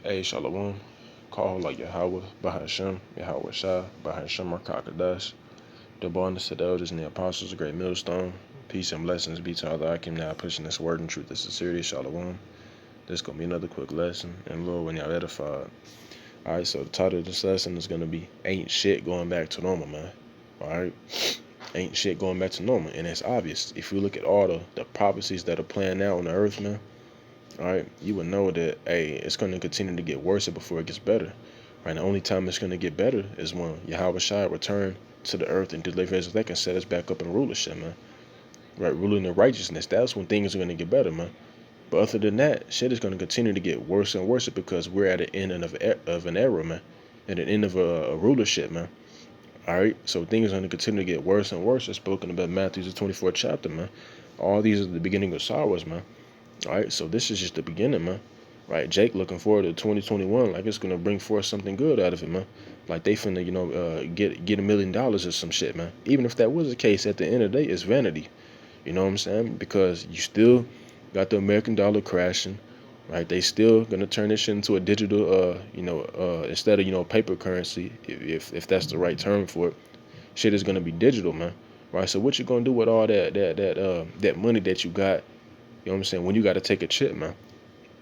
Hey, Shalom. Call like Yahweh, Bahashem, Yahweh Shah, Bahashem Rakakadash. The bonus to the elders and the apostles, a great millstone. Peace and blessings be to all the Akim now pushing this word and truth and sincerity. Shalom. This gonna be another quick lesson, and Lord, when y'all edified. Alright, so the title of this lesson is gonna be Ain't Shit Going Back to Normal, man. Alright? Ain't shit going back to normal. And it's obvious. If you look at all the prophecies that are playing out on the earth, man, all right, you would know that, hey, it's going to continue to get worse before it gets better. Right, the only time it's going to get better is when Yahweh Shai return to the earth and deliver us that can set us back up in rulership, man. Right, ruling in righteousness. That's when things are going to get better, man. But other than that, shit is going to continue to get worse and worse because we're at the end of an era, man. At the end of a rulership, man. All right, so things are going to continue to get worse and worse. It's spoken about Matthew's 24th chapter, man. All these are the beginning of sorrows, man. All right, so this is just the beginning, man. Right, Jake looking forward to 2021, like it's gonna bring forth something good out of it, man. Like they finna, get $1 million or some shit, man. Even if that was the case, at the end of the day, it's vanity. You know what I'm saying? Because you still got the American dollar crashing, right? They still gonna turn this shit into a digital, instead of paper currency, if that's the right term for it. Shit is gonna be digital, man. Right. So what you gonna do with all that money that you got? You know what I'm saying? When you got to take a chip, man.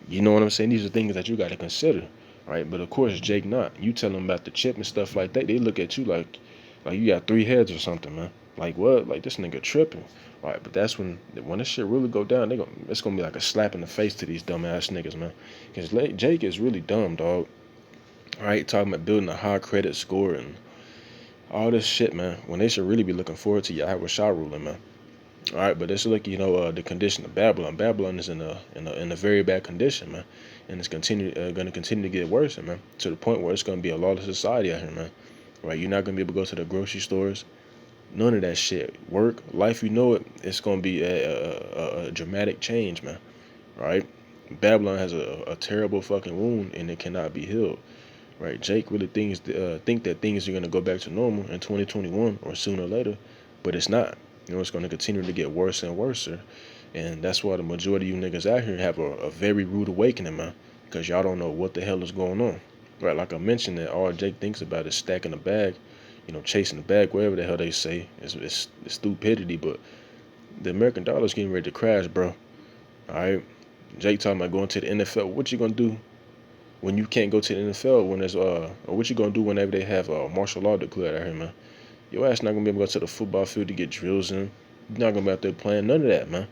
You know what I'm saying? These are things that you got to consider, right? But of course, Jake not. You tell them about the chip and stuff like that, they look at you like you got three heads or something, man. Like what? Like this nigga tripping, right? But that's when this shit really go down, it's gonna be like a slap in the face to these dumb ass niggas, man. Because Jake is really dumb, dog. All right, talking about building a high credit score and all this shit, man. When they should really be looking forward to Yahweh Shah ruling, man. All right, but let's look, the condition of Babylon. Babylon is in a very bad condition, man, and it's going to continue to get worse, man, to the point where it's going to be a lawless society out here, man. Right, you're not going to be able to go to the grocery stores, none of that shit. Work, life, it's going to be a dramatic change, man. Right, Babylon has a terrible fucking wound, and it cannot be healed. Right, Jake really think that things are going to go back to normal in 2021 or sooner or later, but it's not. It's going to continue to get worse and worse. And that's why the majority of you niggas out here have a very rude awakening, man. Because y'all don't know what the hell is going on. Right, like I mentioned, that all Jake thinks about is stacking the bag, chasing the bag, whatever the hell they say. It's stupidity, but the American dollar is getting ready to crash, bro. All right, Jake talking about going to the NFL. What you going to do when you can't go to the NFL when there's or what you gonna do whenever they have martial law declared out here, man? Your ass not gonna be able to go to the football field to get drills in. You're not gonna be out there playing none of that, man.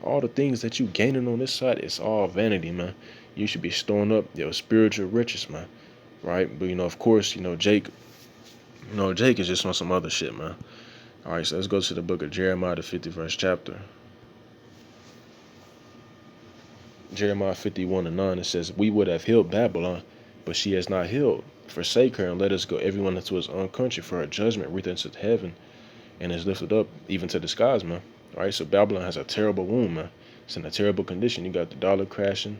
All the things that you gaining on this side, it's all vanity, man. You should be storing up your spiritual riches, man. Right? But of course, Jake is just on some other shit, man. All right, so let's go to the book of Jeremiah, the 51st chapter. Jeremiah 51:9, it says, "We would have healed Babylon, but she has not healed. Forsake her, and let us go everyone into his own country, for her judgment reaches to heaven, and is lifted up even to the skies," man. All right, so Babylon has a terrible wound, man. It's in a terrible condition. You got the dollar crashing,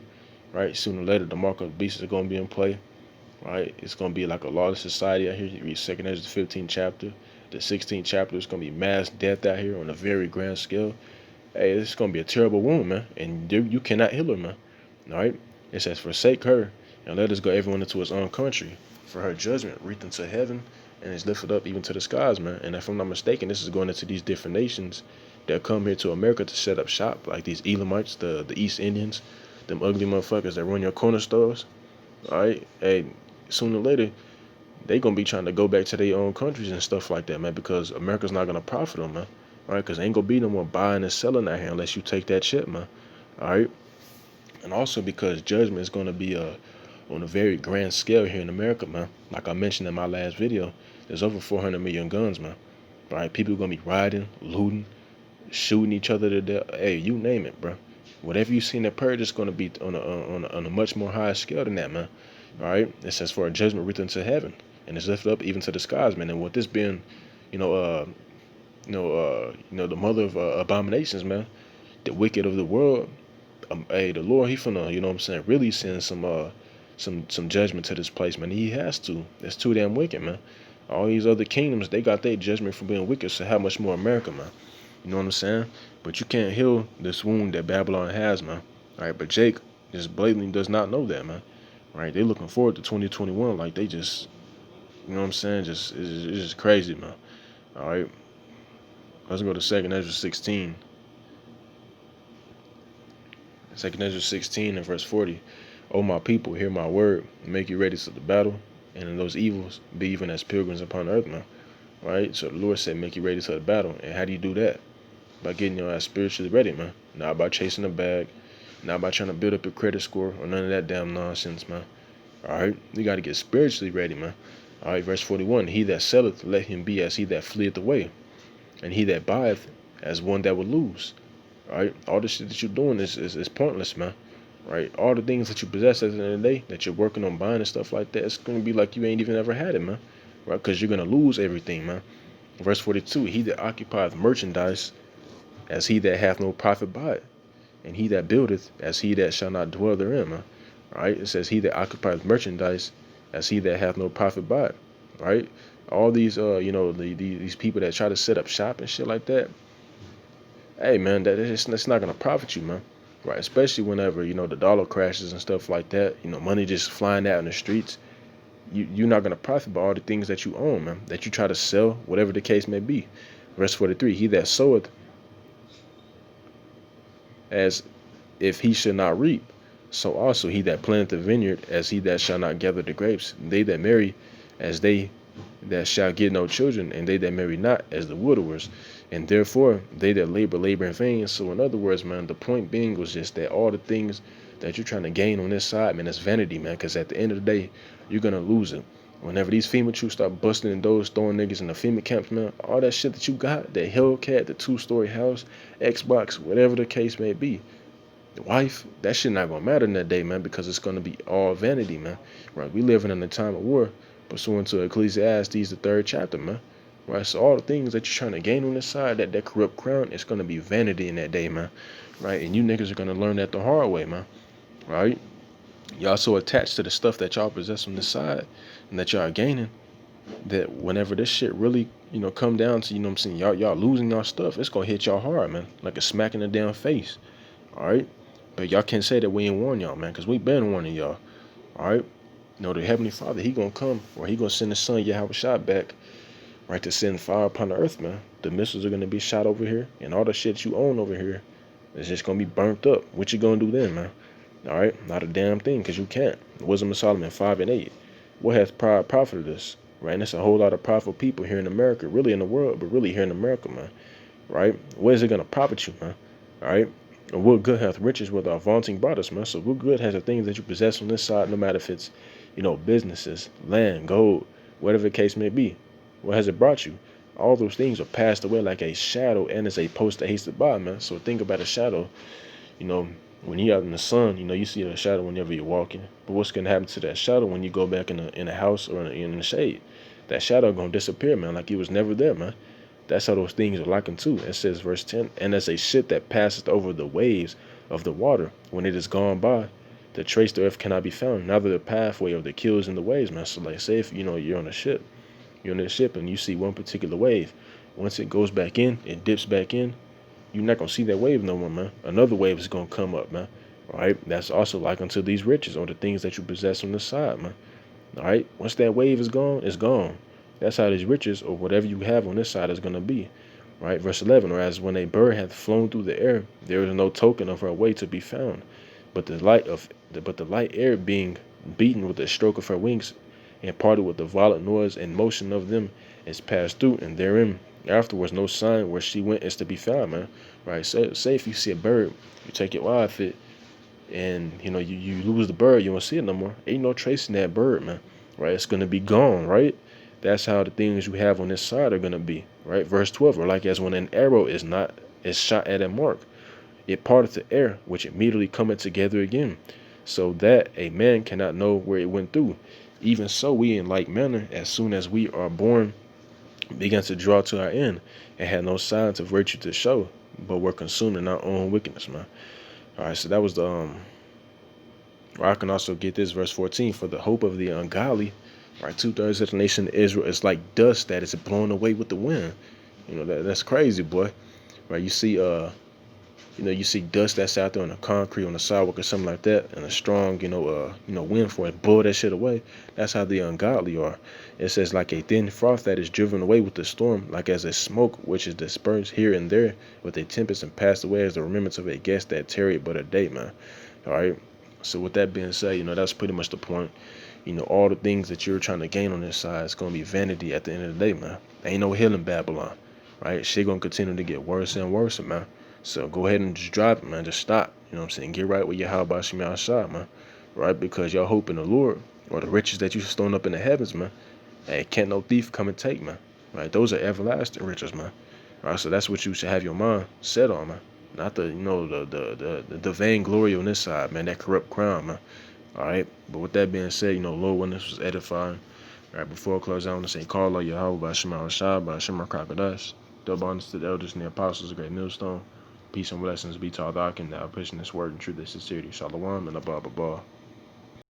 right? Sooner or later, the mark of the beast is going to be in play, right? It's going to be like a lawless society out here. You read 2nd Ezra, the 15th chapter. The 16th chapter is going to be mass death out here on a very grand scale. Hey, it's gonna be a terrible wound, man, and you cannot heal her, man. All right, it says, "Forsake her, and let us go everyone into his own country, for her judgment reached into heaven, and is lifted up even to the skies, man." And if I'm not mistaken, this is going into these different nations that come here to America to set up shop, like these Elamites, the East Indians, them ugly motherfuckers that run your corner stores. All right, hey, sooner or later, they gonna be trying to go back to their own countries and stuff like that, man, because America's not gonna profit them, man. All right, because ain't gonna be no more buying and selling out here unless you take that chip, man. All right, and also because judgment is gonna be on a very grand scale here in America, man. Like I mentioned in my last video, there's over 400 million guns, man. All right, people gonna be rioting, looting, shooting each other to death. Hey, you name it, bro. Whatever you see in the purge is gonna be on a much more higher scale than that, man. All right, it says, "For a judgment reached into heaven, and is lifted up even to the skies," man. And with this being, you know, the mother of abominations, man, the wicked of the world. Hey, the Lord, he finna, really send some judgment to this place, man. He has to. It's too damn wicked, man. All these other kingdoms, they got their judgment for being wicked. So how much more America, man? You know what I'm saying? But you can't heal this wound that Babylon has, man. All right, but Jake just blatantly does not know that, man. right? They looking forward to 2021 like they just, you know what I'm saying? It's just crazy, man. All right, let's go to Second Ezra 16. Second Ezra 16 and verse 40. O my people, hear my word, and make you ready to the battle, and in those evils be even as pilgrims upon earth, man. Right? So the Lord said, make you ready to the battle. And how do you do that? By getting your ass spiritually ready, man. Not by chasing a bag, not by trying to build up your credit score or none of that damn nonsense, man. All right? You got to get spiritually ready, man. All right, verse 41. He that selleth, let him be as he that fleeth away, and he that buyeth as one that would lose. All right? All the shit that you're doing is pointless, man. Right? All the things that you possess at the end of the day that you're working on buying and stuff like that, it's going to be like you ain't even ever had it, man. Right? Because you're going to lose everything, man. Verse 42, he that occupieth merchandise, as he that hath no profit by it, and he that buildeth, as he that shall not dwell therein, man. Right? It says, he that occupieth merchandise, as he that hath no profit by it. Right? All these, these people that try to set up shop and shit like that, hey, man, that's not going to profit you, man. Right? Especially whenever, the dollar crashes and stuff like that, money just flying out in the streets. You're not going to profit by all the things that you own, man, that you try to sell, whatever the case may be. Verse 43, he that soweth as if he should not reap, so also he that planteth the vineyard as he that shall not gather the grapes. They that marry as they that shall get no children, and they that marry not as the widowers. And therefore they that labor in vain. So in other words, man, the point being was just that all the things that you're trying to gain on this side, man, it's vanity, man, because at the end of the day, you're going to lose it. Whenever these FEMA troops start busting in doors, throwing niggas in the FEMA camps, man, all that shit that you got, that Hellcat, the 2-story house, Xbox, whatever the case may be, the wife, that shit not gonna matter in that day, man, because it's gonna be all vanity, man. Right? We living in a time of war, pursuant to Ecclesiastes, the 3rd chapter, man. Right? So all the things that you're trying to gain on this side, that corrupt crown, it's gonna be vanity in that day, man. Right? And you niggas are gonna learn that the hard way, man. Right? Y'all so attached to the stuff that y'all possess on the side and that y'all are gaining, that whenever this shit really, come down to, what I'm saying, y'all losing y'all stuff, it's gonna hit y'all hard, man. Like a smack in the damn face. All right? But y'all can't say that we ain't warn y'all, man, because we been warning y'all. All right? The Heavenly Father, he gonna come, or he gonna send his son Yahweh back, right, to send fire upon the earth, man. The missiles are gonna be shot over here, and all the shit you own over here is just gonna be burnt up. What you gonna do then, man? All right? Not a damn thing, because you can't. Wisdom of Solomon 5 and 8. What hath pride profited us? Right? And there's a whole lot of prideful people here in America, really in the world, but really here in America, man. Right? What is it gonna profit you, man? All right? And what good hath riches without vaunting brought us, man? So what good has the things that you possess on this side, no matter if it's, businesses, land, gold, whatever the case may be? What has it brought you? All those things are passed away like a shadow, and it's a post that hasted by, man. So think about a shadow. When you're out in the sun, you see a shadow whenever you're walking. But what's gonna happen to that shadow when you go back in a house or in the shade? That shadow gonna disappear, man, like it was never there, man. That's how those things are likened to. It says, verse 10, and as a ship that passeth over the waves of the water, when it is gone by, the trace thereof cannot be found, neither the pathway of the keels in the waves, man. So like, say if, you're on a ship, and you see one particular wave. Once it goes back in, it dips back in, you're not going to see that wave no more, man. Another wave is going to come up, man. All right? That's also like unto these riches or the things that you possess on the side, man. All right? Once that wave is gone, it's gone. That's how these riches or whatever you have on this side is going to be. Right? Verse 11, or as when a bird hath flown through the air, there is no token of her way to be found. But the light air being beaten with the stroke of her wings, and parted with the violent noise and motion of them, is passed through, and therein afterwards no sign where she went is to be found, man. Right? So say if you see a bird, you take your eye off it, and you lose the bird, you won't see it no more. Ain't no tracing that bird, man. Right? It's gonna be gone, right? That's how the things you have on this side are gonna be, right? Verse 12, or like as when an arrow is shot at a mark, it parteth the air, which immediately cometh together again, so that a man cannot know where it went through. Even so, we in like manner, as soon as we are born, began to draw to our end, and had no signs of virtue to show, but were consumed in our own wickedness, man. All right, so that was the or I can also get this verse 14, for the hope of the ungodly, right? 2/3 of the nation of Israel is like dust that is blown away with the wind. That's crazy, boy. Right? You see, You see dust that's out there on the concrete, on the sidewalk, or something like that, and a strong, wind for it, blow that shit away. That's how the ungodly are. It says like a thin froth that is driven away with the storm, like as a smoke which is dispersed here and there with a tempest and passed away as the remembrance of a guest that tarried but a day, man. All right. So with that being said, that's pretty much the point. All the things that you're trying to gain on this side is gonna be vanity at the end of the day, man. Ain't no healing Babylon, right? Shit gonna continue to get worse and worse, man. So go ahead and just drop it, man. Just stop. You know what I'm saying? Get right with your how about you outside, man. Right? Because your hope in the Lord or the riches that you storing up in the heavens, man. Hey, can't no thief come and take, man. Right? Those are everlasting riches, man. All right, so that's what you should have your mind set on, man. Not the vainglory on this side, man. That corrupt crown, man. All right. But with that being said, Lord, when this was edifying, all right, before I close out, I want to say, call out Yahweh by Shema Rashad, by Shema Crocodiles. Double honors to the elders and the apostles, a great millstone. Peace and blessings be to all that I can now pushing this word in truth and sincerity. Shalom and above.